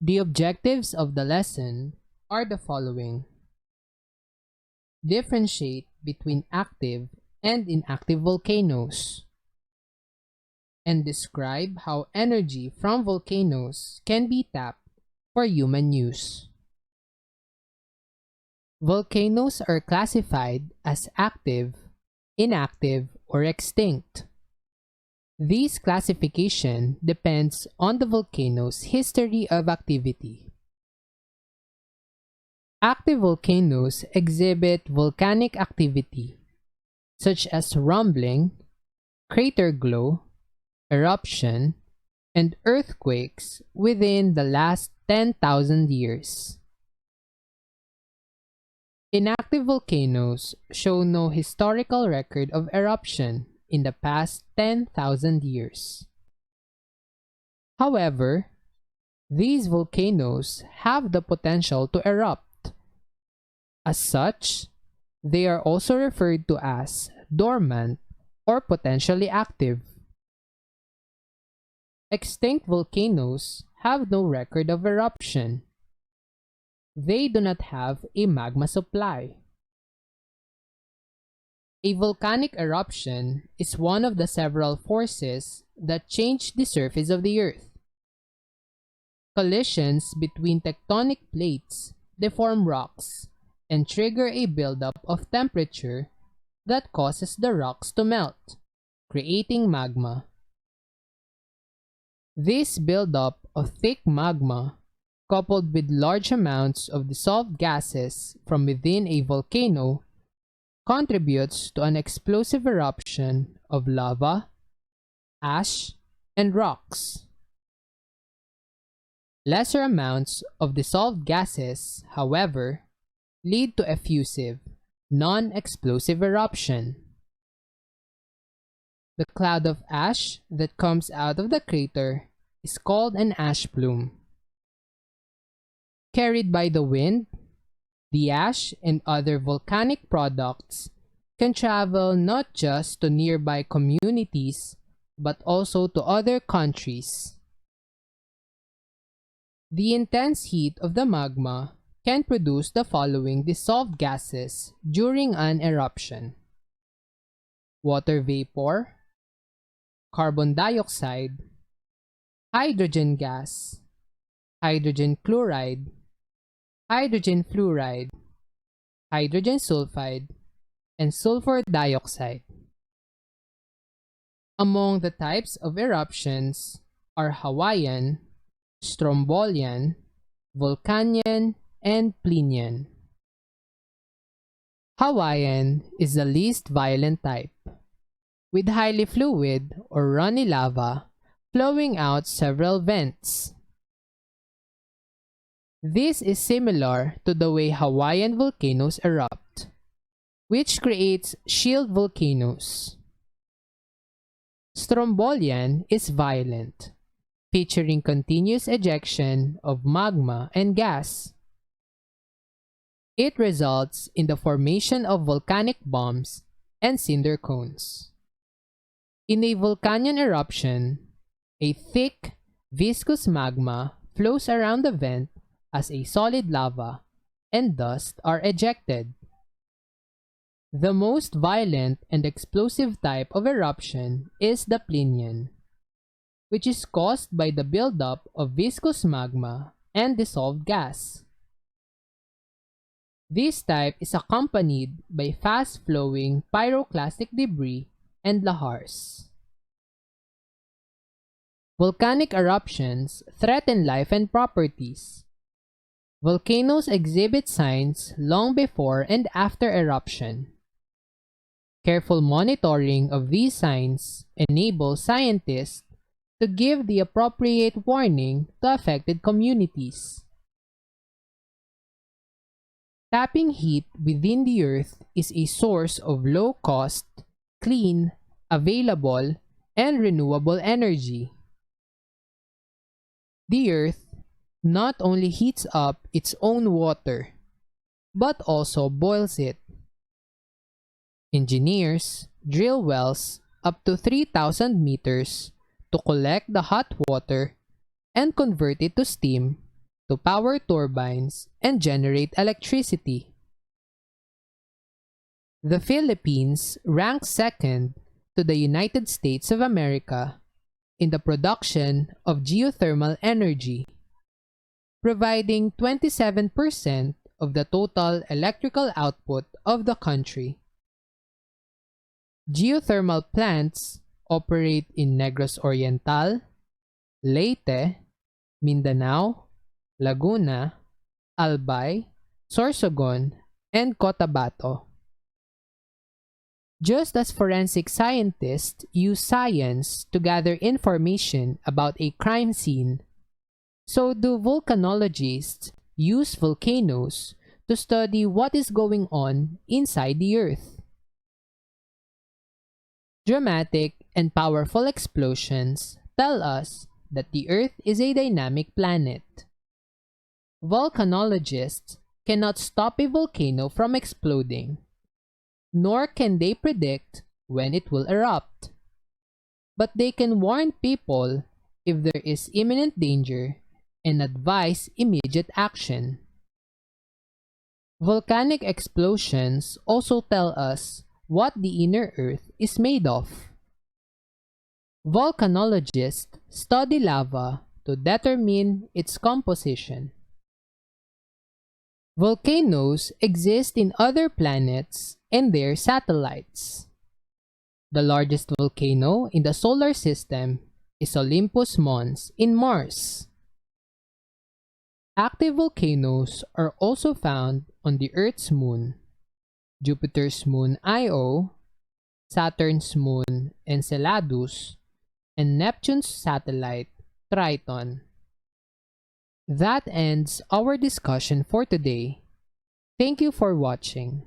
The objectives of the lesson are the following. Differentiate between active and inactive volcanoes, and describe how energy from volcanoes can be tapped for human use. Volcanoes are classified as active, inactive, or extinct. This classification depends on the volcano's history of activity. Active volcanoes exhibit volcanic activity, such as rumbling, crater glow, eruption, and earthquakes within the last 10,000 years. Inactive volcanoes show no historical record of eruption in the past 10,000 years. However, these volcanoes have the potential to erupt. As such, they are also referred to as dormant or potentially active. Extinct volcanoes have no record of eruption. They do not have a magma supply. A volcanic eruption is one of the several forces that change the surface of the Earth. Collisions between tectonic plates deform rocks and trigger a buildup of temperature that causes the rocks to melt, creating magma. This buildup of thick magma, coupled with large amounts of dissolved gases from within a volcano, contributes to an explosive eruption of lava, ash, and rocks. Lesser amounts of dissolved gases, however, lead to effusive, non-explosive eruption. The cloud of ash that comes out of the crater is called an ash plume. Carried by the wind, the ash and other volcanic products can travel not just to nearby communities but also to other countries. The intense heat of the magma can produce the following dissolved gases during an eruption: water vapor, carbon dioxide, hydrogen gas, hydrogen chloride, hydrogen fluoride, hydrogen sulfide, and sulfur dioxide. Among the types of eruptions are Hawaiian, Strombolian, Vulcanian, and Plinian. Hawaiian is the least violent type, with highly fluid or runny lava flowing out several vents. This is similar to the way Hawaiian volcanoes erupt, which creates shield volcanoes. Strombolian is violent, featuring continuous ejection of magma and gas. It results in the formation of volcanic bombs and cinder cones. In a Vulcanian eruption, a thick, viscous magma flows around the vent as a solid lava, and dust are ejected. The most violent and explosive type of eruption is the Plinian, which is caused by the buildup of viscous magma and dissolved gas. This type is accompanied by fast-flowing pyroclastic debris and lahars. Volcanic eruptions threaten life and properties. Volcanoes exhibit signs long before and after eruption. Careful monitoring of these signs enables scientists to give the appropriate warning to affected communities. Tapping heat within the Earth is a source of low-cost, clean, available, and renewable energy. The Earth not only heats up its own water, but also boils it. Engineers drill wells up to 3,000 meters to collect the hot water and convert it to steam to power turbines and generate electricity. The Philippines ranks second to the United States of America in the production of geothermal energy, providing 27% of the total electrical output of the country. Geothermal plants operate in Negros Oriental, Leyte, Mindanao, Laguna, Albay, Sorsogon, and Cotabato. Just as forensic scientists use science to gather information about a crime scene, so do volcanologists use volcanoes to study what is going on inside the Earth. Dramatic and powerful explosions tell us that the Earth is a dynamic planet. Volcanologists cannot stop a volcano from exploding, nor can they predict when it will erupt. But they can warn people if there is imminent danger and advise immediate action. Volcanic explosions also tell us what the inner Earth is made of. Volcanologists study lava to determine its composition. Volcanoes exist in other planets and their satellites. The largest volcano in the solar system is Olympus Mons in Mars. Active volcanoes are also found on the Earth's moon, Jupiter's moon Io, Saturn's moon Enceladus, and Neptune's satellite Triton. That ends our discussion for today. Thank you for watching.